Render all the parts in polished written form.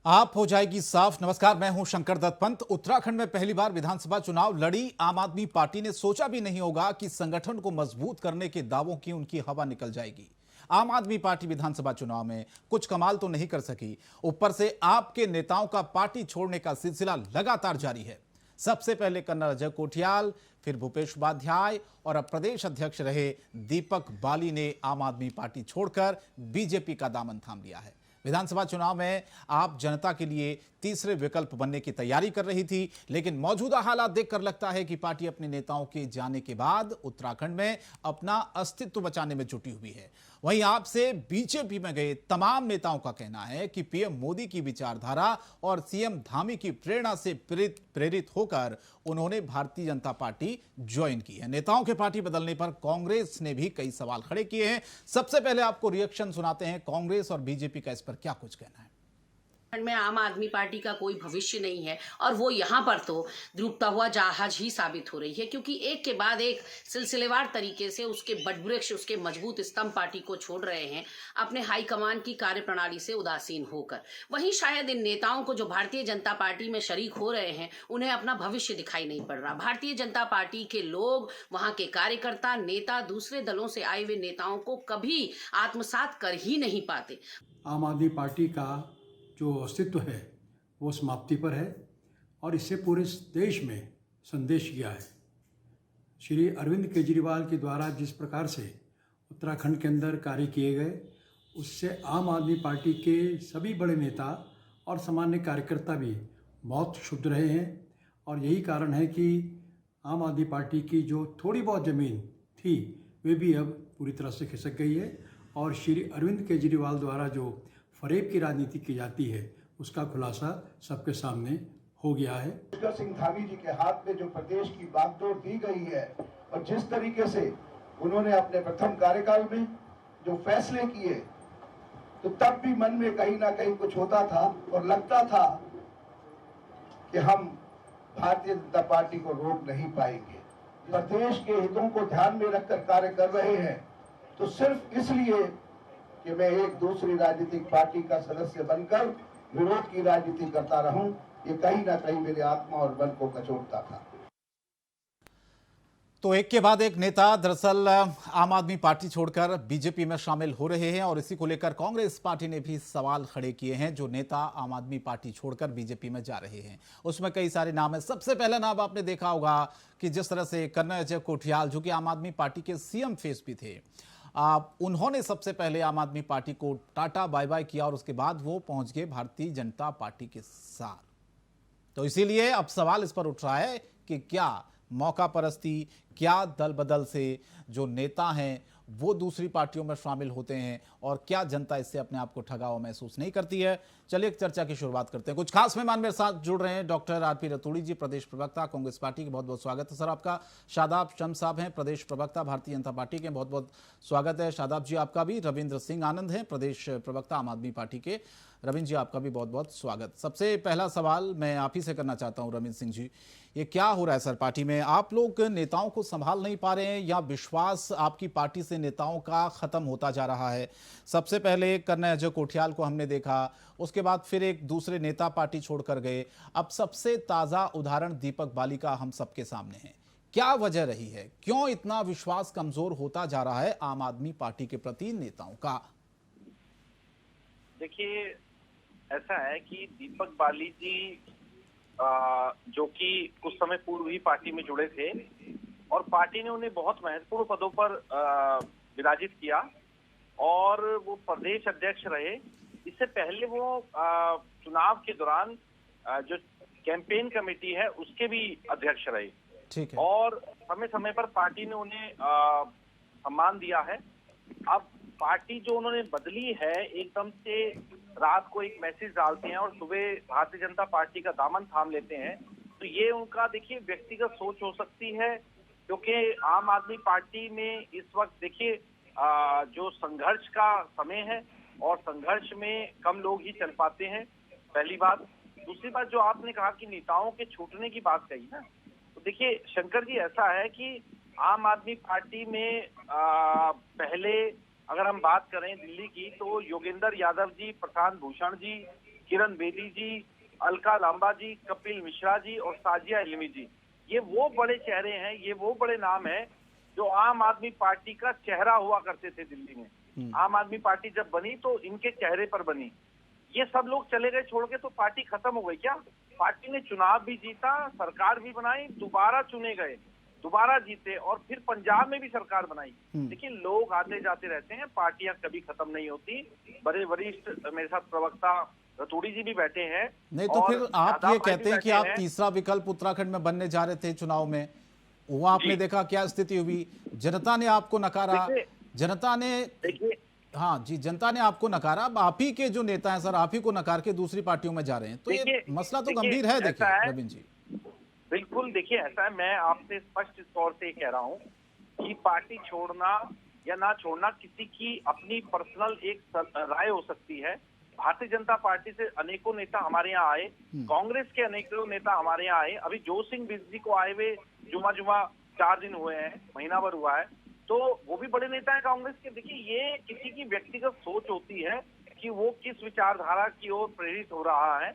आप हो जाएगी साफ। नमस्कार, मैं हूं शंकर दत्त पंत। उत्तराखंड में पहली बार विधानसभा चुनाव लड़ी आम आदमी पार्टी ने सोचा भी नहीं होगा कि संगठन को मजबूत करने के दावों की उनकी हवा निकल जाएगी। आम आदमी पार्टी विधानसभा चुनाव में कुछ कमाल तो नहीं कर सकी, ऊपर से आपके नेताओं का पार्टी छोड़ने का सिलसिला लगातार जारी है। सबसे पहले कर्नल अजय कोठियाल, फिर भूपेश उपाध्याय और अब प्रदेश अध्यक्ष रहे दीपक बाली ने आम आदमी पार्टी छोड़कर बीजेपी का दामन थाम लिया है। विधानसभा चुनाव में आप जनता के लिए तीसरे विकल्प बनने की तैयारी कर रही थी, लेकिन मौजूदा हालात देखकर लगता है कि पार्टी अपने नेताओं के जाने के बाद उत्तराखंड में अपना अस्तित्व बचाने में जुटी हुई है। वहीं आपसे बीजेपी में गए तमाम नेताओं का कहना है कि पीएम मोदी की विचारधारा और सीएम धामी की प्रेरणा से प्रेरित होकर उन्होंने भारतीय जनता पार्टी ज्वाइन की है। नेताओं के पार्टी बदलने पर कांग्रेस ने भी कई सवाल खड़े किए हैं। सबसे पहले आपको रिएक्शन सुनाते हैं कांग्रेस और बीजेपी का इस पर क्या कुछ कहना है। में आम आदमी पार्टी का कोई भविष्य नहीं है और वो यहाँ पर तो डूबता हुआ जहाज ही साबित हो रही है, क्योंकि एक के बाद एक सिलसिलेवार तरीके से उसके बटवृक्ष, उसके मजबूत स्तंभ पार्टी को छोड़ रहे हैं अपने हाईकमान की कार्यप्रणाली से उदासीन होकर। वहीं शायद इन नेताओं को जो भारतीय जनता पार्टी में शरीक हो रहे हैं उन्हें अपना भविष्य दिखाई नहीं पड़ रहा। भारतीय जनता पार्टी के लोग, वहां के कार्यकर्ता, नेता दूसरे दलों से आए हुए नेताओं को कभी आत्मसात कर ही नहीं पाते। आम आदमी पार्टी का जो अस्तित्व है वो समाप्ति पर है और इससे पूरे देश में संदेश गया है। श्री अरविंद केजरीवाल के द्वारा जिस प्रकार से उत्तराखंड के अंदर कार्य किए गए, उससे आम आदमी पार्टी के सभी बड़े नेता और सामान्य कार्यकर्ता भी बहुत क्षुब्ध रहे हैं और यही कारण है कि आम आदमी पार्टी की जो थोड़ी बहुत ज़मीन थी वे भी अब पूरी तरह से खिसक गई है और श्री अरविंद केजरीवाल द्वारा जो फरेब की राजनीति की जाती है उसका खुलासा सबके सामने हो गया है। सिंह धामी जी के हाथ में जो प्रदेश की बागडोर दी गई है और जिस तरीके से उन्होंने अपने प्रथम कार्यकाल में जो फैसले किए, तो तब भी मन में कहीं ना कहीं कुछ होता था और लगता था कि हम भारतीय जनता पार्टी को रोक नहीं पाएंगे। प्रदेश के हितों को ध्यान में रखकर कार्य कर रहे हैं, तो सिर्फ इसलिए कि मैं एक दूसरी राजनीतिक पार्टी का सदस्य बनकर विरोध की राजनीति करता रहूं, ये कहीं ना कहीं मेरे आत्मा और मन को कचोटता था। तो एक के बाद एक नेता दरअसल आम आदमी पार्टी छोड़कर बीजेपी में शामिल हो रहे हैं और इसी को लेकर कांग्रेस पार्टी ने भी सवाल खड़े किए हैं। जो नेता आम आदमी पार्टी छोड़कर बीजेपी में जा रहे हैं उसमें कई सारे नाम हैं। सबसे पहला नाम आपने देखा होगा कि जिस तरह से कर्नल अजय कोठियाल, जो कि आम आदमी पार्टी के सीएम फेस भी थे, उन्होंने सबसे पहले आम आदमी पार्टी को टाटा बाय बाय किया और उसके बाद वो पहुंच गए भारतीय जनता पार्टी के साथ। तो इसीलिए अब सवाल इस पर उठ रहा है कि क्या मौका परस्ती, क्या दल बदल से जो नेता हैं वो दूसरी पार्टियों में शामिल होते हैं और क्या जनता इससे अपने आप को ठगा हुआ महसूस नहीं करती है। चलिए एक चर्चा की शुरुआत करते हैं। कुछ खास मेहमान मेरे साथ जुड़ रहे हैं। डॉक्टर आरपी रतूड़ी जी, प्रदेश प्रवक्ता कांग्रेस पार्टी के, बहुत बहुत स्वागत है सर आपका। शादाब शम्स साहब हैं, प्रदेश प्रवक्ता भारतीय जनता पार्टी के, बहुत बहुत स्वागत है शादाब जी आपका भी। रविंद्र सिंह आनंद हैं, प्रदेश प्रवक्ता आम आदमी पार्टी के, रविंद्र जी आपका भी बहुत बहुत स्वागत। सबसे पहला सवाल मैं आप ही से करना चाहता हूं रविंद्र सिंह जी, ये क्या हो रहा है सर पार्टी में? आप लोग नेताओं को संभाल नहीं पा रहे हैं या विश्वास आपकी पार्टी से नेताओं का खत्म होता जा रहा है? सबसे पहले कर्नल अजय कोठियाल को हमने देखा, उसके बाद फिर एक दूसरे नेता पार्टी छोड़कर गए, अब सबसे ताजा उदाहरण दीपक बाली का हम सबके सामने है। क्या वजह रही है, क्यों इतना विश्वास कमजोर होता जा रहा है आम आदमी पार्टी के प्रति नेताओं का? देखिए, ऐसा है कि दीपक बाली जी जो कि कुछ समय पूर्व ही पार्टी में जुड़े थे और पार्टी ने उन्हें बहुत महत्वपूर्ण पदों पर विराजित किया और वो प्रदेश अध्यक्ष रहे। इससे पहले वो चुनाव के दौरान जो कैंपेन कमेटी है उसके भी अध्यक्ष रहे। ठीक है। और समय समय पर पार्टी ने उन्हें सम्मान दिया है। अब पार्टी जो उन्होंने बदली है, एकदम से रात को एक मैसेज डालते हैं और सुबह भारतीय जनता पार्टी का दामन थाम लेते हैं, तो ये उनका देखिए व्यक्तिगत सोच हो सकती है, क्योंकि आम आदमी पार्टी में इस वक्त देखिए जो संघर्ष का समय है और संघर्ष में कम लोग ही चल पाते हैं, पहली बात। दूसरी बात, जो आपने कहा कि नेताओं के छूटने की बात कही ना, तो देखिए शंकर जी, ऐसा है कि आम आदमी पार्टी में पहले अगर हम बात करें दिल्ली की, तो योगेंद्र यादव जी, प्रशांत भूषण जी, किरण बेदी जी, अलका लांबा जी, कपिल मिश्रा जी और साजिया इल्मी जी, ये वो बड़े चेहरे हैं, ये वो बड़े नाम हैं जो आम आदमी पार्टी का चेहरा हुआ करते थे दिल्ली में। आम आदमी पार्टी जब बनी तो इनके चेहरे पर बनी। ये सब लोग चले गए छोड़ के, तो पार्टी खत्म हो गई क्या? पार्टी ने चुनाव भी जीता, सरकार भी बनाई, दोबारा चुने गए, दोबारा जीते और फिर पंजाब में भी सरकार बनाई। देखिए, लोग आते जाते रहते हैं, पार्टियां कभी खत्म नहीं होती। बड़े वरिष्ठ मेरे साथ प्रवक्ता रतूड़ी जी भी बैठे हैं। नहीं तो और फिर आप शादाब ये भाई कहते भी हैं कि बैठे आप हैं। तीसरा विकल्प उत्तराखंड में बनने जा रहे थे चुनाव में, वहां आपने जी। देखा क्या स्थिति हुई, जनता ने आपको नकारा, देखिए जनता ने, देखिए हाँ जी, जनता ने आपको नकारा, अब आप ही के जो नेता हैं सर आप ही को नकार के दूसरी पार्टियों में जा रहे हैं, तो ये देखिए- मसला तो देखिए, गंभीर है। देखिए ऐसा है, रविंद्र जी, बिल्कुल देखिए, ऐसा है, मैं आपसे स्पष्ट तौर से कह रहा हूं कि पार्टी छोड़ना या ना छोड़ना किसी की अपनी पर्सनल एक राय हो सकती है। भारतीय जनता पार्टी से अनेकों नेता हमारे यहाँ आए, कांग्रेस के अनेकों नेता हमारे यहाँ आए। अभी जोश सिंह बिजली को आए हुए जुमा 4 दिन हुए हैं, महीना भर हुआ है, तो वो भी बड़े नेता है कांग्रेस के। देखिए, ये किसी की व्यक्तिगत सोच होती है कि वो किस विचारधारा की ओर प्रेरित हो रहा है,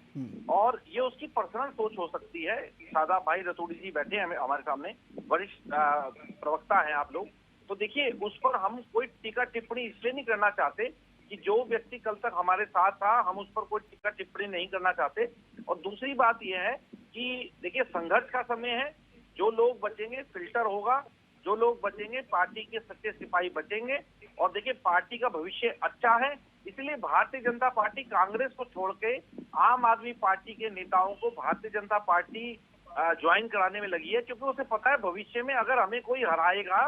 और ये उसकी पर्सनल सोच हो सकती है। शादाब भाई रतूड़ी जी बैठे हैं हमारे सामने, वरिष्ठ प्रवक्ता हैं आप लोग, तो देखिए उस पर हम कोई टीका टिप्पणी इसलिए नहीं करना चाहते कि जो व्यक्ति कल तक हमारे साथ था, हम उस पर कोई टीका टिप्पणी नहीं करना चाहते। और दूसरी बात यह है कि देखिए, संघर्ष का समय है, जो लोग बचेंगे फिल्टर होगा, जो लोग बचेंगे पार्टी के सच्चे सिपाही बचेंगे। और देखिए, पार्टी का भविष्य अच्छा है, इसलिए भारतीय जनता पार्टी कांग्रेस को छोड़ के आम आदमी पार्टी के नेताओं को भारतीय जनता पार्टी ज्वाइन कराने में लगी है, क्योंकि उसे पता है भविष्य में अगर हमें कोई हराएगा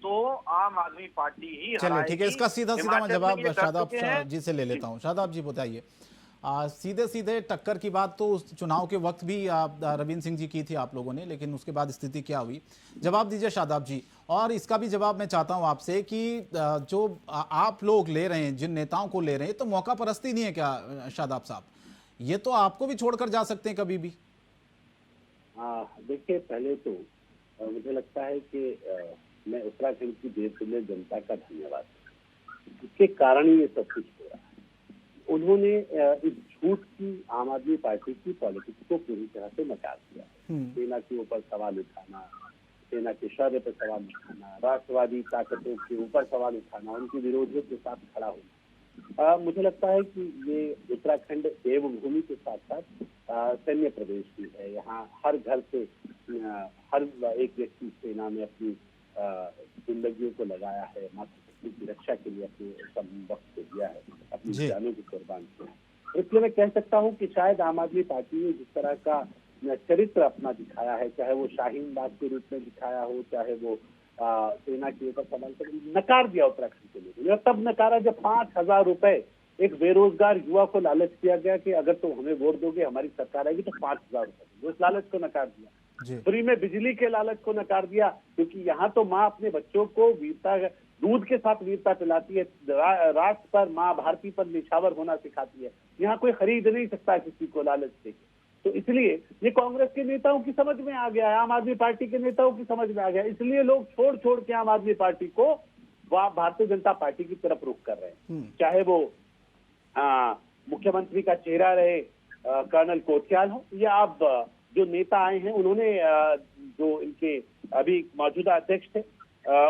तो आम आदमी पार्टी ही चलिए ठीक है, इसका सीधा सीधा मैं हिमाचल में जवाब ये कर शादाब चुके हैं। जी से ले लेता हूँ। शादाब जी बताइए, सीधे सीधे टक्कर की बात तो उस चुनाव के वक्त भी रविंद्र सिंह जी की थी आप लोगों ने, लेकिन उसके बाद स्थिति क्या हुई, जवाब दीजिए शादाब जी। और इसका भी जवाब मैं चाहता हूं आपसे कि जो आप लोग ले रहे हैं, जिन नेताओं को ले रहे हैं, तो मौका परस्ती नहीं है क्या शादाब साहब? ये तो आपको भी छोड़कर जा सकते हैं कभी भी। देखिए, पहले तो मुझे लगता है कि मैं उत्तराखंड की देशप्रिय जनता का धन्यवाद, जिसके कारण ही ये सब कुछ हो रहा है। उन्होंने इस झूठ की आम आदमी पार्टी की पॉलिटिक्स को पूरी तरह से नकार दिया। सेना के ऊपर सवाल उठाना, सेना के शौर्य पर सवाल उठाना, राष्ट्रवादी ताकतों के ऊपर सवाल उठाना, उनके विरोधियों के साथ खड़ा होना। मुझे लगता है कि ये उत्तराखंड देवभूमि के साथ साथ सैन्य प्रदेश भी है। यहाँ हर घर से हर एक व्यक्ति सेना में अपनी जिंदगियों को लगाया है, मातृशक्ति की रक्षा के लिए अपने सब वक्त को दिया है, अपनी जानों को कुर्बान किया है। इसलिए मैं कह सकता हूँ कि शायद आम आदमी पार्टी ने जिस तरह का चरित्र अपना दिखाया है, चाहे वो शाहीन बाग के रूप में दिखाया हो, चाहे वो सेना के ऊपर सवाल कर, नकार दिया उत्तराखंड के लोगों ने। तब नकारा जब 5,000 रुपए एक बेरोजगार युवा को लालच दिया गया कि अगर तुम हमें वोट दोगे, हमारी सरकार आएगी तो 5,000 रुपए, उस लालच को नकार दिया। फ्री में बिजली के लालच को नकार दिया, क्योंकि यहाँ तो माँ अपने बच्चों को वीरता, दूध के साथ वीरता पिलाती है, राष्ट्र पर, माँ भारती पर निछावर होना सिखाती है। यहाँ कोई खरीद नहीं सकता किसी को लालच देके। तो इसलिए ये कांग्रेस के नेताओं की समझ में आ गया है, आम आदमी पार्टी के नेताओं की समझ में आ गया, इसलिए लोग छोड़ के आम आदमी पार्टी को भारतीय जनता पार्टी की तरफ रुख कर रहे हैं। चाहे वो मुख्यमंत्री का चेहरा रहे कर्नल कोठियाल हो, या अब जो नेता आए हैं उन्होंने, जो इनके अभी मौजूदा अध्यक्ष थे,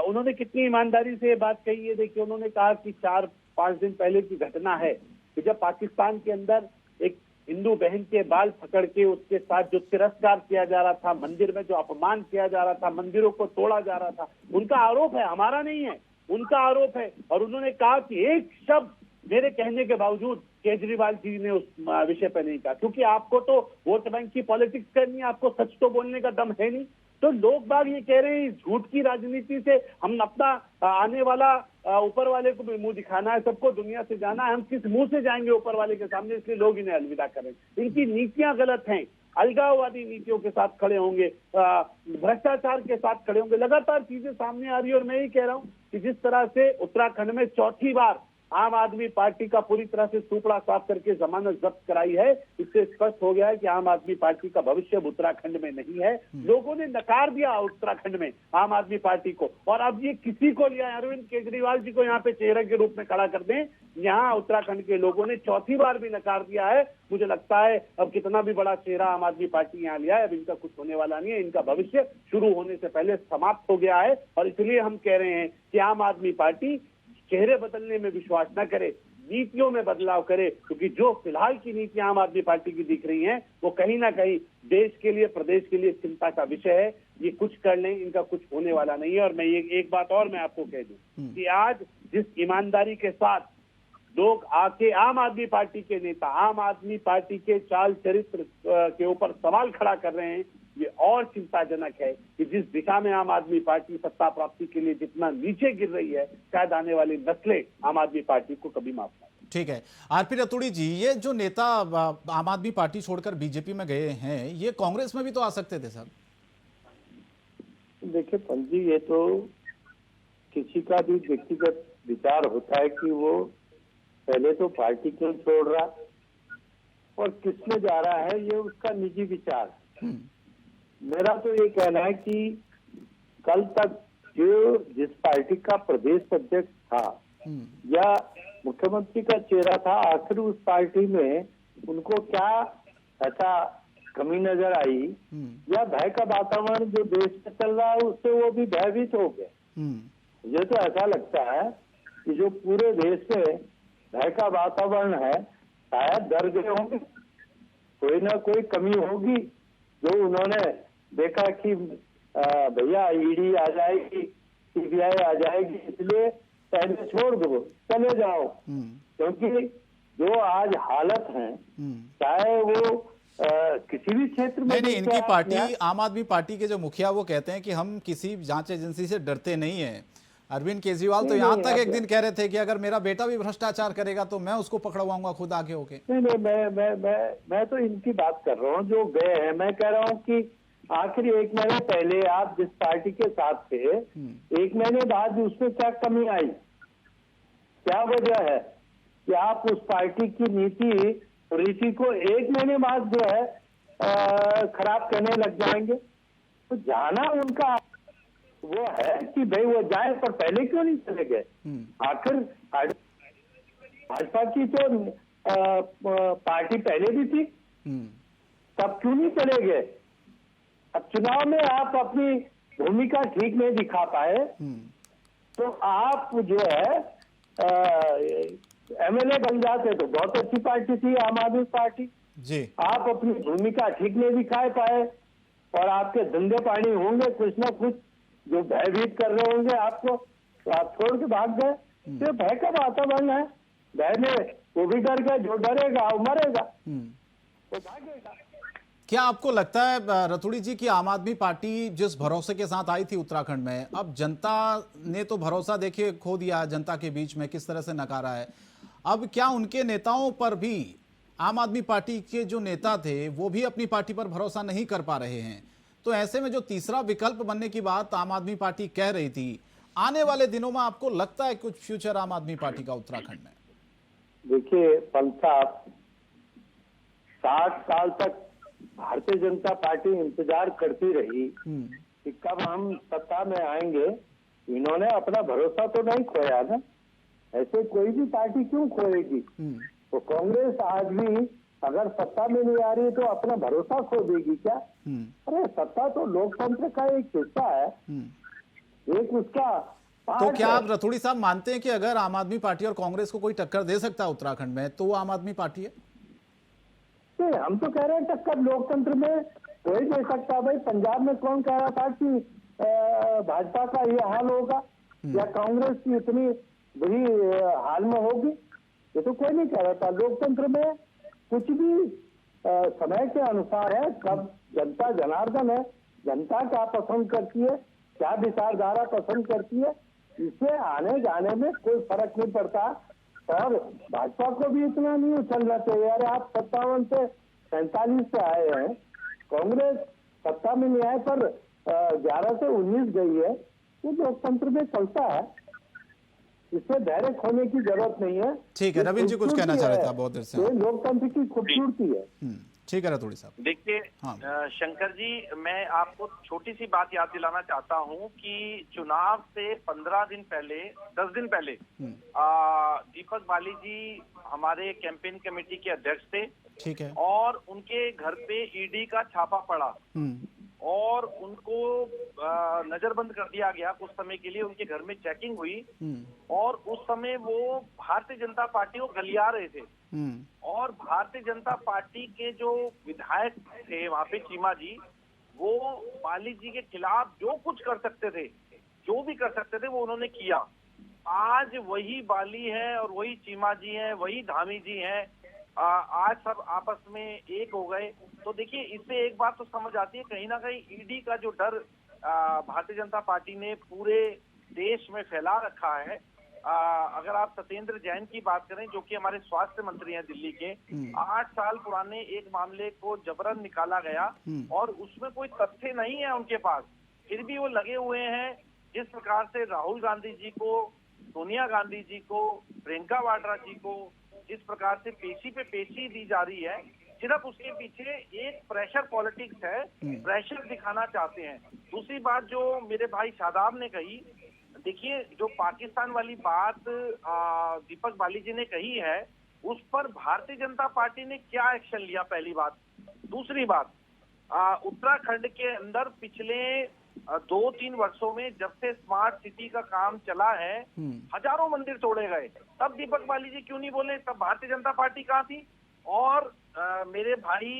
उन्होंने कितनी ईमानदारी से ये बात कही है। देखिए, उन्होंने कहा कि 4-5 दिन पहले की घटना है कि जब पाकिस्तान के अंदर एक हिंदू बहन के बाल पकड़ के उसके साथ जो तिरस्कार किया जा रहा था, मंदिर में जो अपमान किया जा रहा था, मंदिरों को तोड़ा जा रहा था, उनका आरोप है, हमारा नहीं है, उनका आरोप है। और उन्होंने कहा कि एक शब्द मेरे कहने के बावजूद केजरीवाल जी ने उस विषय पर नहीं कहा, क्योंकि आपको तो वोट बैंक की पॉलिटिक्स करनी है, आपको सच तो बोलने का दम है नहीं। तो लोग बाग ये कह रहे हैं झूठ की राजनीति से हम अपना आने वाला ऊपर वाले को भी मुंह दिखाना है, सबको दुनिया से जाना है, हम किस मुंह से जाएंगे ऊपर वाले के सामने, इसलिए लोग इन्हें अलविदा करें। इनकी नीतियां गलत हैं, अलगाववादी नीतियों के साथ खड़े होंगे, भ्रष्टाचार के साथ खड़े होंगे, लगातार चीजें सामने आ रही है। और मैं ही कह रहा हूं कि जिस तरह से उत्तराखंड में चौथी बार आम आदमी पार्टी का पूरी तरह से सुपड़ा साफ करके जमानत जब्त कराई है। इससे स्पष्ट हो गया है कि आम आदमी पार्टी का भविष्य अब उत्तराखंड में नहीं है। लोगों ने नकार दिया उत्तराखंड में आम आदमी पार्टी को, और अब ये किसी को लिया, अरविंद केजरीवाल जी को यहाँ पे चेहरे के रूप में खड़ा कर दें। यहाँ उत्तराखंड के लोगों ने चौथी बार भी नकार दिया है। मुझे लगता है अब कितना भी बड़ा चेहरा आम आदमी पार्टी यहाँ लिया है, अब इनका कुछ होने वाला नहीं है। इनका भविष्य शुरू होने से पहले समाप्त हो गया है, और इसलिए हम कह रहे हैं कि आम आदमी पार्टी चेहरे बदलने में विश्वास न करे, नीतियों में बदलाव करे, क्योंकि जो फिलहाल की नीतियां आम आदमी पार्टी की दिख रही हैं वो कहीं ना कहीं देश के लिए, प्रदेश के लिए चिंता का विषय है। ये कुछ कर लें, इनका कुछ होने वाला नहीं है। और मैं ये एक बात और मैं आपको कह दूं कि आज जिस ईमानदारी के साथ लोग आके आम आदमी पार्टी के नेता आम आदमी पार्टी के चाल चरित्र के ऊपर सवाल खड़ा कर रहे हैं, ये और चिंताजनक है कि जिस दिशा में आम आदमी पार्टी सत्ता प्राप्ति के लिए जितना नीचे गिर रही है, शायद आने वाली नस्लें आम आदमी पार्टी को कभी माफ ना करें। ठीक है, आरपी रतूड़ी जी, ये जो नेता आम आदमी पार्टी छोड़कर बीजेपी में गए हैं, ये कांग्रेस में भी तो आ सकते थे सर। देखिए पंजी, ये तो किसी का भी व्यक्तिगत विचार होता है कि वो पहले तो पार्टी क्यों छोड़ रहा और किस में जा रहा है, ये उसका निजी विचार है। मेरा तो ये कहना है कि कल तक जो जिस पार्टी का प्रदेश अध्यक्ष था या मुख्यमंत्री का चेहरा था, आखिर उस पार्टी में उनको क्या ऐसा कमी नजर आई या भय का वातावरण जो देश में चल रहा है उससे वो भी भयभीत हो गए। मुझे तो ऐसा लगता है कि जो पूरे देश में भय का वातावरण है, शायद डर गए होंगे, कोई ना कोई कमी होगी जो उन्होंने देखा कि भैया ईडी आ जाएगी, सीबीआई आ जाएगी, इसलिए पहले छोड़ दो, चले जाओ। क्योंकि जो आज हालत है, चाहे वो किसी भी क्षेत्र में नहीं, इनकी पार्टी आम आदमी पार्टी के जो मुखिया वो कहते हैं कि हम किसी जांच एजेंसी से डरते नहीं है। अरविंद केजरीवाल तो यहाँ तक एक दिन कह रहे थे कि अगर मेरा बेटा भी भ्रष्टाचार करेगा तो मैं उसको पकड़वाऊंगा खुद आगे होके। नहीं, मैं तो इनकी बात कर रहा हूँ जो गए हैं। मैं कह रहा हूँ कि आखिर एक महीने पहले आप जिस पार्टी के साथ थे, एक महीने बाद उसमें क्या कमी आई, क्या वजह है कि आप उस पार्टी की नीति रीति को एक महीने बाद जो है खराब करने लग जाएंगे? तो जाना उनका वो है कि भाई वो जाए, पर पहले क्यों नहीं चले गए? आखिर भाजपा की तो पार्टी पहले भी थी, तब क्यों नहीं चले गए? अब चुनाव में आप अपनी भूमिका ठीक नहीं दिखा पाए तो आप जो है एमएलए बन जाते तो बहुत अच्छी पार्टी थी आम आदमी पार्टी जी। आप अपनी भूमिका ठीक नहीं दिखा पाए और आपके धंधे पानी होंगे कुछ ना कुछ जो भयभीत कर रहे होंगे आपको, तो आप छोड़ के भाग गए। तो भय का वातावरण है, भय में वो भी डर गए, जो डरेगा वो मरेगा, वो भागेगा। क्या आपको लगता है रतूड़ी जी कि आम आदमी पार्टी जिस भरोसे के साथ आई थी उत्तराखंड में, अब जनता ने तो भरोसा देखिए खो दिया, जनता के बीच में किस तरह से नकारा है, अब क्या उनके नेताओं पर भी, आम आदमी पार्टी के जो नेता थे वो भी अपनी पार्टी पर भरोसा नहीं कर पा रहे हैं? तो ऐसे में जो तीसरा विकल्प बनने की बात आम आदमी पार्टी कह रही थी, आने वाले दिनों में आपको लगता है कुछ फ्यूचर आम आदमी पार्टी का उत्तराखंड में? देखिए पंत साहब, 60 साल तक भारतीय जनता पार्टी इंतजार करती रही कि कब हम सत्ता में आएंगे। इन्होंने अपना भरोसा तो नहीं खोया ना, ऐसे कोई भी पार्टी क्यों खोएगी? तो कांग्रेस आज भी अगर सत्ता में नहीं आ रही तो अपना भरोसा खो देगी क्या? अरे सत्ता तो लोकतंत्र का एक हिस्सा है, एक उसका तो क्या आप रतूड़ी साहब मानते हैं कि अगर आम आदमी पार्टी और कांग्रेस को कोई टक्कर दे सकता है उत्तराखंड में तो वो आम आदमी पार्टी है? हम तो कह रहे हैं टक्कर लोकतंत्र में कोई दे सकता। भाई पंजाब में कौन कह रहा था कि भाजपा का ये हाल होगा या कांग्रेस की इतनी बुरी हाल में होगी? ये तो कोई नहीं कह रहा था। लोकतंत्र में कुछ भी समय के अनुसार है। कब जनता जनार्दन है, जनता क्या पसंद करती है, क्या विचारधारा पसंद करती है, इससे आने जाने में कोई फर्क नहीं पड़ता। और भाजपा को भी इतना नहीं उछलना चाहिए। अरे आप 57 से 47 से आए हैं, कांग्रेस सत्ता में नहीं आए पर 11 से 19 गई है, ये लोकतंत्र में चलता है। इसमें धैर्य खोने की जरूरत नहीं है। ठीक है, रविंद्र जी कुछ कहना चाह रहे थे आप बहुत देर से। ये लोकतंत्र की खूबसूरती है। ठीक है रतूड़ी साहब। देखिए हाँ। शंकर जी, मैं आपको छोटी सी बात याद दिलाना चाहता हूं कि चुनाव से 15 दिन पहले, 10 दिन पहले दीपक बाली जी हमारे कैंपेन कमेटी के अध्यक्ष थे। ठीक है। और उनके घर पे ईडी का छापा पड़ा और उनको नजरबंद कर दिया गया कुछ समय के लिए। उनके घर में चेकिंग हुई और उस समय वो भारतीय जनता पार्टी को गलिया रहे थे। और भारतीय जनता पार्टी के जो विधायक थे वहां पे, चीमा जी, वो बाली जी के खिलाफ जो कुछ कर सकते थे, जो भी कर सकते थे, वो उन्होंने किया। आज वही बाली है और वही चीमा जी हैं, वही धामी जी हैं। आज सब आपस में एक हो गए। तो देखिए, इससे एक बात तो समझ आती है, कहीं ना कहीं ईडी का जो डर भारतीय जनता पार्टी ने पूरे देश में फैला रखा है। अगर आप सत्येंद्र जैन की बात करें, जो कि हमारे स्वास्थ्य मंत्री हैं दिल्ली के, 8 साल पुराने एक मामले को जबरन निकाला गया और उसमें कोई तथ्य नहीं है उनके पास, फिर भी वो लगे हुए हैं। जिस प्रकार से राहुल गांधी जी को, सोनिया गांधी जी को, प्रियंका वाड्रा जी को जिस प्रकार से पेशी पे पेशी दी जा रही है, सिर्फ उसके पीछे एक प्रेशर पॉलिटिक्स है, प्रेशर दिखाना चाहते हैं। दूसरी बात जो मेरे भाई शादाब ने कही, देखिए जो पाकिस्तान वाली बात दीपक बाली जी ने कही है, उस पर भारतीय जनता पार्टी ने क्या एक्शन लिया, पहली बात। दूसरी बात, उत्तराखंड के अंदर पिछले 2-3 वर्षों में जब से स्मार्ट सिटी का काम चला है, हजारों मंदिर तोड़े गए। तब दीपक बाली जी क्यों नहीं बोले? तब भारतीय जनता पार्टी कहाँ थी? और मेरे भाई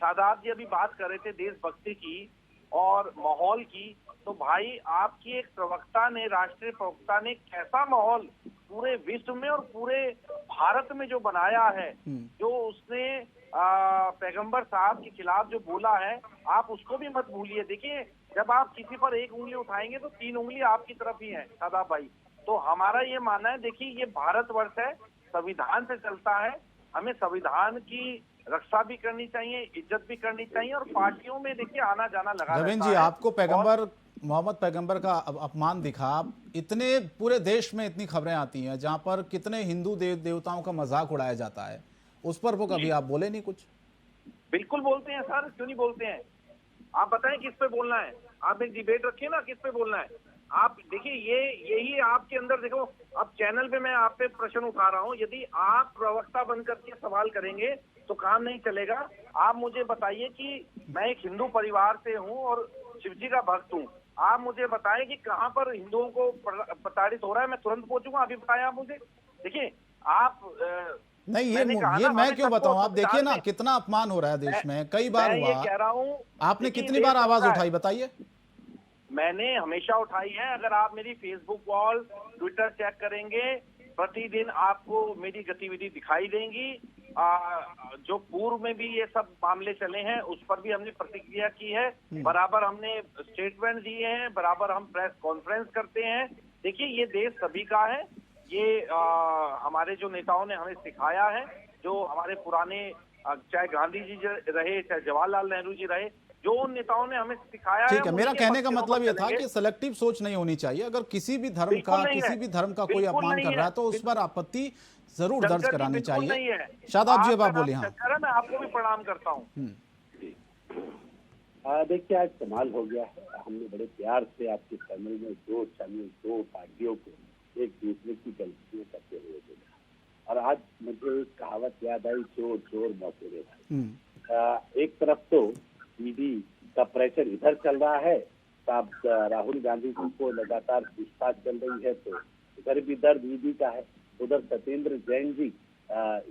शादाब जी अभी बात कर रहे थे देशभक्ति की और माहौल की, तो भाई आपकी एक प्रवक्ता ने, राष्ट्रीय प्रवक्ता ने कैसा माहौल पूरे विश्व में और पूरे भारत में जो बनाया है, जो उसने पैगंबर साहब के खिलाफ जो बोला है, आप उसको भी मत भूलिए। देखिए, जब आप किसी पर एक उंगली उठाएंगे तो 3 उंगली आपकी तरफ ही है शादाब भाई। तो हमारा ये मानना है, देखिए ये भारतवर्ष है, संविधान से चलता है, हमें संविधान की रक्षा भी करनी चाहिए, इज्जत भी करनी चाहिए और पार्टियों में देखिए आना जाना लगा रहता है। रविंद्र जी, आपको पैगंबर मोहम्मद पैगंबर का अपमान दिखा। इतने पूरे देश में इतनी खबरें आती हैं जहां पर कितने हिंदू देवताओं का मजाक उड़ाया जाता है, उस पर वो कभी आप बोले नहीं कुछ? बिल्कुल बोलते हैं सर, क्यों नहीं बोलते हैं। आप बताएं किस पे बोलना है, आप एक डिबेट रखिए ना, किस पे बोलना है। आप देखिए, यही आपके अंदर देखो, अब चैनल पे मैं आप पे प्रश्न उठा रहा हूँ, यदि आप प्रवक्ता बनकर के सवाल करेंगे तो काम नहीं चलेगा। आप मुझे बताइए कि मैं एक हिंदू परिवार से हूँ और शिवजी का भक्त हूँ, आप मुझे बताएं कि कहाँ पर हिंदुओं को प्रताड़ित हो रहा है, मैं तुरंत पहुंचूंगा। अभी बताएं आप मुझे। देखिए आप नहीं, ये मैं क्यों बताऊं? आप देखिए ना कितना अपमान हो रहा है देश में, कई बार हुआ। ये कह रहा हूँ, आपने कितनी बार आवाज उठाई बताइए? मैंने हमेशा उठाई है। अगर आप मेरी फेसबुक वॉल, ट्विटर चेक करेंगे, प्रतिदिन आपको मेरी गतिविधि दिखाई देंगी। जो पूर्व में भी ये सब मामले चले हैं, उस पर भी हमने प्रतिक्रिया की है, बराबर हमने स्टेटमेंट दिए हैं, बराबर हम प्रेस कॉन्फ्रेंस करते हैं। देखिए, ये देश सभी का है, ये हमारे जो नेताओं ने हमें सिखाया है, जो हमारे पुराने, चाहे गांधी जी रहे, चाहे जवाहरलाल नेहरू जी रहे, जो उन नेताओं ने हमें सिखाया है। ठीक है, मेरा कहने का मतलब ये था कि सेलेक्टिव सोच नहीं होनी चाहिए। अगर किसी भी धर्म का कोई अपमान कर रहा है तो उस पर आपत्ति जरूर दर्ज करानी चाहिए। शादाब जी, अब आप बोलिए। हाँ, मैं आपको भी प्रणाम करता हूँ। देखिए, आज कमाल हो गया है। हमने बड़े प्यार से आपके चैनल में दो पार्टियों को एक दूसरे की गलतियां करते हुए देखा, और आज मुझे एक कहावत याद आई, चोर चोर मौके भाई। एक तरफ तो ईडी का प्रेशर इधर चल रहा है, तब राहुल गांधी जी को लगातार पूछताछ चल रही है, तो इधर भी दर्द ईडी का है। उधर सत्येंद्र जैन जी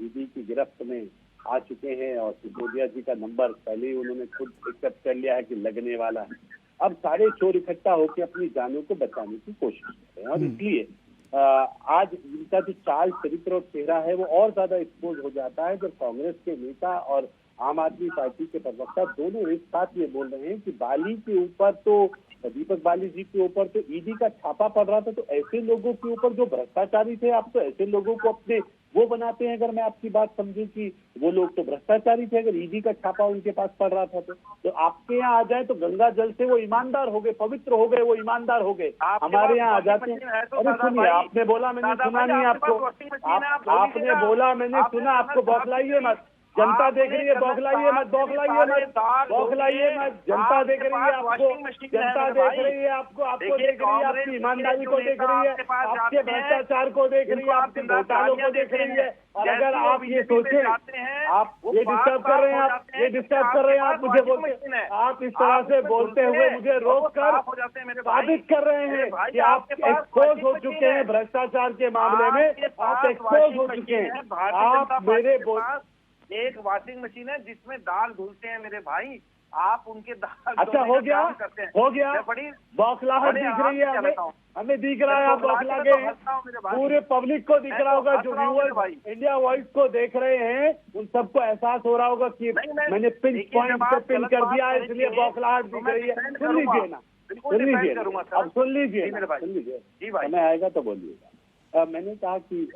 ईडी की गिरफ्त में आ चुके हैं और सिसोदिया जी का नंबर पहले ही उन्होंने खुद एक्सेप्ट कर लिया है कि लगने वाला है। अब सारे चोर इकट्ठा होकर अपनी जानों को बचाने की कोशिश कर रहे हैं, और इसलिए आज इनका जो चाल, चरित्र और चेहरा है वो और ज्यादा एक्सपोज हो जाता है जब कांग्रेस के नेता और आम आदमी पार्टी के प्रवक्ता दोनों एक साथ ये बोल रहे हैं कि बाली के ऊपर, तो दीपक बाली जी के ऊपर तो ईडी का छापा पड़ रहा था, तो ऐसे लोगों के ऊपर जो भ्रष्टाचारी थे, आप तो ऐसे लोगों को अपने वो बनाते हैं। अगर मैं आपकी बात समझूं कि वो लोग तो भ्रष्टाचारी थे, अगर ईडी का छापा उनके पास पड़ रहा था तो आपके यहाँ आ जाए तो गंगा जल से वो ईमानदार हो गए, पवित्र हो गए, वो ईमानदार हो गए। हमारे यहाँ आ जाते हैं। अरे सुनिए, आपने बोला मैंने सुना नहीं आपको, आपने बोला मैंने सुना, आपको बौखलाइए मत, जनता देख रही है, बौखलाइए मत, बौखलाइए मत, बौखलाइए मत, जनता देख रही है आपको, जनता देख रही है आपको, आपको देख रही है, आपकी ईमानदारी को देख रही है, आपके भ्रष्टाचार को देख रही है, आपके घोटालों को देख रही है। और अगर आप ये सोचे, आप ये डिस्टर्ब कर रहे हैं, आप ये डिस्टर्ब कर रहे हैं, आप मुझे बोलते, आप इस तरह से बोलते हुए मुझे रोक कर साबित कर रहे हैं कि आप एक्सपोज हो चुके हैं भ्रष्टाचार के मामले में, आप एक्सपोज हो चुके हैं। आप मेरे एक वॉशिंग मशीन है जिसमें दाल धुलते हैं मेरे भाई, आप उनके दाल अच्छा हो गया, हो गया, बड़ी बौखलाहट दिख रही है हमें दिख रहा है, आप बौखला गए, पूरे पब्लिक को दिख रहा होगा, जो व्यूअर्स इंडिया वॉइस को देख रहे हैं उन सबको एहसास हो रहा होगा कि मैंने पिन पॉइंट पे पिन कर दिया, इसलिए बौखलाहट दिख रही है। सुन लीजिए ना, सुन लीजिए, अब सुन लीजिए, सुन लीजिए, समय आएगा तो बोलिएगा। मैंने कहा कि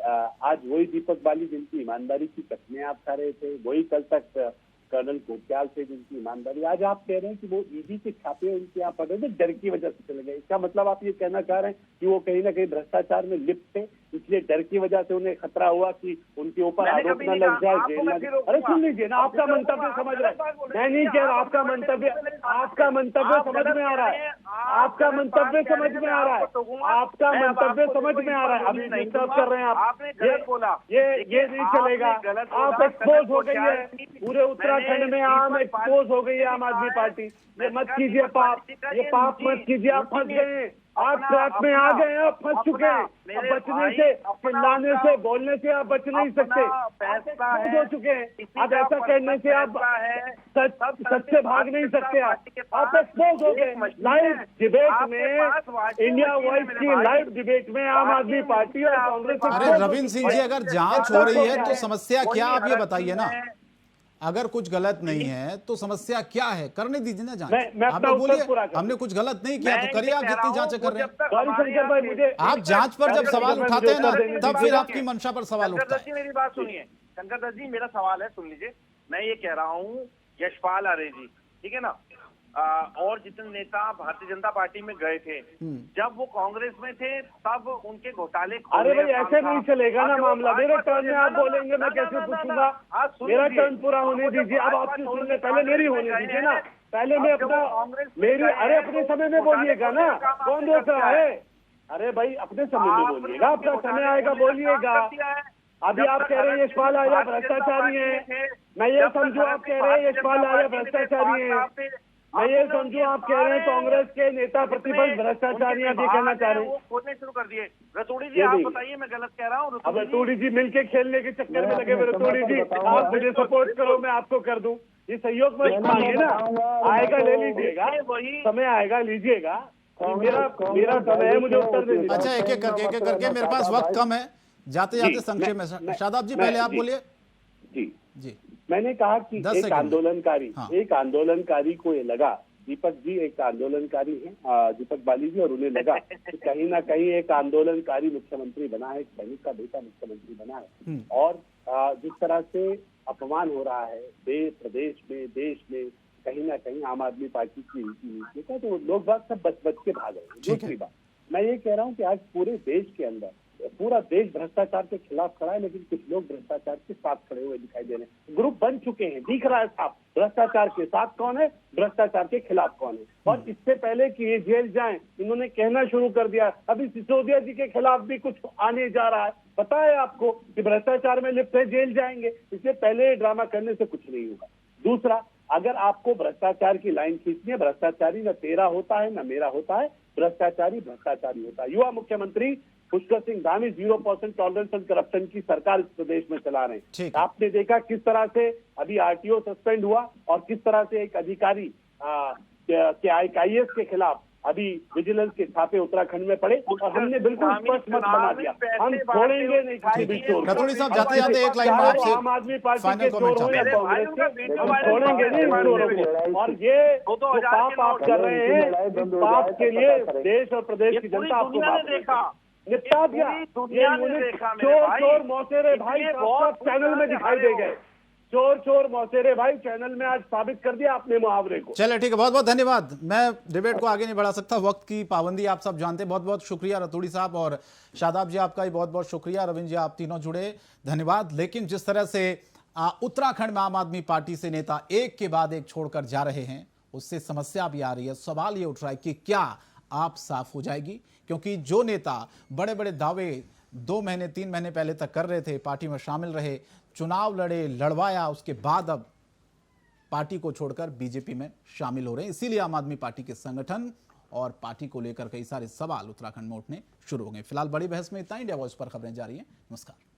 आज वही दीपक बाली जिनकी ईमानदारी की कसमें आप खा रहे थे, वही कल तक कर्नल कोटियाल थे जिनकी ईमानदारी, आज आप कह रहे हैं कि वो ईडी के छापे उनके यहाँ पड़ रहे थे, डर की वजह से चले गए। इसका मतलब आप ये कहना चाह रहे हैं कि वो कहीं ना कहीं भ्रष्टाचार में लिप्त थे, इसलिए डर की वजह से उन्हें खतरा हुआ कि उनके ऊपर आरोप न लग जाए, जेल न। अरे सुन लीजिए ना, आपका मंतव्य समझ रहे हैं, मैं नहीं कह रहा, आपका मंतव्य समझ में आ रहा है, आपका मंतव्य समझ में आ रहा है, आपका मंतव्य समझ में आ रहा है। अभी डिस्टर्ब कर रहे हैं आप, ये नहीं चलेगा। आप एक्सपोज हो गई है, पूरे उत्तराखंड में आम एक्सपोज हो गई है आम आदमी पार्टी। ये मत कीजिए पाप, ये पाप मत कीजिए, आप फंस गए हैं, आप ट्रैप में आ गए हैं, आप फंस चुके हैं। अब बचने से, चिल्लाने से, बोलने से आप बच नहीं सकते, आप हो चुके हैं। अब ऐसा करने से आप सच से भाग नहीं सकते, आप एक्सपोज हो गए। लाइव डिबेट में, इंडिया वॉइस की लाइव डिबेट में आम आदमी पार्टी और कांग्रेस। अरे रविंद्र सिंह जी, अगर जांच हो रही है तो समस्या क्या, आप ये बताइए ना। अगर कुछ गलत नहीं है तो समस्या क्या है, करने दीजिए ना जांच। आप बोलिए हमने कुछ गलत नहीं किया, तो करिए, आप जितनी जांच कर रहे हैं। आप जांच पर जब सवाल उठाते हैं ना, तब फिर आपकी मंशा पर सवाल उठता है। मेरी बात सुनिए शंकर दत्त जी, मेरा सवाल है, सुन लीजिए। मैं ये कह रहा हूँ यशपाल आर्य जी, ठीक है ना, और जितने नेता भारतीय जनता पार्टी में गए थे, जब वो कांग्रेस में थे तब उनके घोटाले। अरे भाई ऐसे नहीं चलेगा ना मामला, मेरे टर्न में आप बोलेंगे, मैं कैसे पूछूंगा? मेरा टर्न पूरा होने दीजिए, अब आपकी सुन ले, पहले मेरी होने दीजिए ना, पहले मैं अपना मेरी। अरे अपने समय में बोलिएगा ना, कौन रोक रहा है? अरे भाई अपने समय में बोलिएगा, अपना समय आएगा बोलिएगा। अभी आप कह रहे हैं यशपाल आर्य भ्रष्टाचारी है, मैं ये समझू आप कह रहे हैं यशपाल आर्य भ्रष्टाचारी है, मैं ये समझू आप कह रहे हैं कांग्रेस के नेता प्रतिपक्ष भ्रष्टाचारी हैं, कहना चाह रहे हैं। खोदने शुरू कर दिए। रतूड़ी जी आप बताइए, मैं गलत कह रहा हूँ? अब रतूड़ी जी मिलके खेलने के चक्कर में लगे हुए। रतूड़ी जी आप मुझे सपोर्ट करो, मैं आपको कर दूं, ये सहयोग मत मांगिए ना, आएगा ले लीजिएगा, समय आएगा लीजिएगा, मेरा समय है, मुझे उत्तर दे दीजिए। अच्छा, एक एक करके मेरे पास वक्त कम है, जाते जाते संक्षेप में शादाब जी पहले आप बोलिए। जी जी, मैंने कहा कि एक आंदोलनकारी, एक आंदोलनकारी को ये लगा, दीपक जी एक आंदोलनकारी हैं, दीपक बाली जी, और उन्हें लगा कि कहीं ना कहीं एक आंदोलनकारी मुख्यमंत्री बना है, एक सैनिक का बेटा मुख्यमंत्री बना है, और जिस तरह से अपमान हो रहा है प्रदेश में, देश में, कहीं ना कहीं आम आदमी पार्टी की नीति का, तो लोग बात सब बच के भाग रहे हैं। दूसरी बात मैं ये कह रहा हूँ कि आज पूरे देश के अंदर पूरा देश भ्रष्टाचार के खिलाफ खड़ा है, लेकिन कुछ लोग भ्रष्टाचार के साथ खड़े हुए दिखाई दे रहे हैं। ग्रुप बन चुके हैं, दिख रहा है साफ, भ्रष्टाचार के साथ कौन है, भ्रष्टाचार के खिलाफ कौन है। और इससे पहले कि ये जेल जाएं, इन्होंने कहना शुरू कर दिया, अभी सिसोदिया जी के खिलाफ भी कुछ आने जा रहा है। पता है आपको कि भ्रष्टाचार में लिप्त है, जेल जाएंगे, इससे पहले ड्रामा करने से कुछ नहीं होगा। दूसरा, अगर आपको भ्रष्टाचार की लाइन खींचनी है, भ्रष्टाचारी न तेरा होता है न मेरा होता है, भ्रष्टाचारी भ्रष्टाचारी होता है। युवा मुख्यमंत्री Pushkar Singh Dhami 0% tolerance on corruption की सरकार इस प्रदेश में चला रहे हैं। आपने देखा किस तरह से अभी आरटीओ सस्पेंड हुआ और किस तरह से एक अधिकारी के आईएएस के खिलाफ अभी विजिलेंस के छापे उत्तराखंड में पड़े, और हमने बिल्कुल स्पष्ट मत बना दिया, हम छोड़ेंगे नहीं किसी भी चोर। रतूड़ी साहब जाते जाते एक लाइन में आपसे आम आदमी पार्टी के चोर हो या कांग्रेस के, हम छोड़ेंगे नहीं इन चोरों को। और ये जो पाप आप कर रहे हैं, इस पाप के लिए देश और प्रदेश की जनता आपको निपटा दिया। पूरी दुनिया ने देखा मेरे चोर भाई। चोर मौसेरे भाई इसलिए सब बहुत सब चैनल में दुनिया दिखाई से दे हारे गए। चोर चोर मौसेरे भाई चैनल में आज साबित कर दिया आपने मुहावरे को। चले ठीक है, बहुत बहुत धन्यवाद। मैं डिबेट को आगे नहीं बढ़ा सकता, वक्त की पाबंदी आप सब जानते हैं। बहुत बहुत शुक्रिया रतूड़ी साहब और शादाब जी, आपका भी बहुत बहुत शुक्रिया। रविंद्र जी, आप तीनों जुड़े, धन्यवाद। लेकिन जिस तरह से उत्तराखंड में आम आदमी पार्टी से नेता एक के बाद एक छोड़कर जा रहे हैं, उससे समस्या भी आ रही है। सवाल ये उठ रहा है कि क्या आप साफ हो जाएगी, क्योंकि जो नेता बड़े बड़े दावे 2 महीने 3 महीने पहले तक कर रहे थे, पार्टी में शामिल रहे, चुनाव लड़े, लड़वाया, उसके बाद अब पार्टी को छोड़कर बीजेपी में शामिल हो रहे हैं। इसीलिए आम आदमी पार्टी के संगठन और पार्टी को लेकर कई सारे सवाल उत्तराखंड में उठने शुरू हो गए। फिलहाल बड़ी बहस में इतना ही। इंडिया वॉइस पर खबरें जारी हैं। नमस्कार।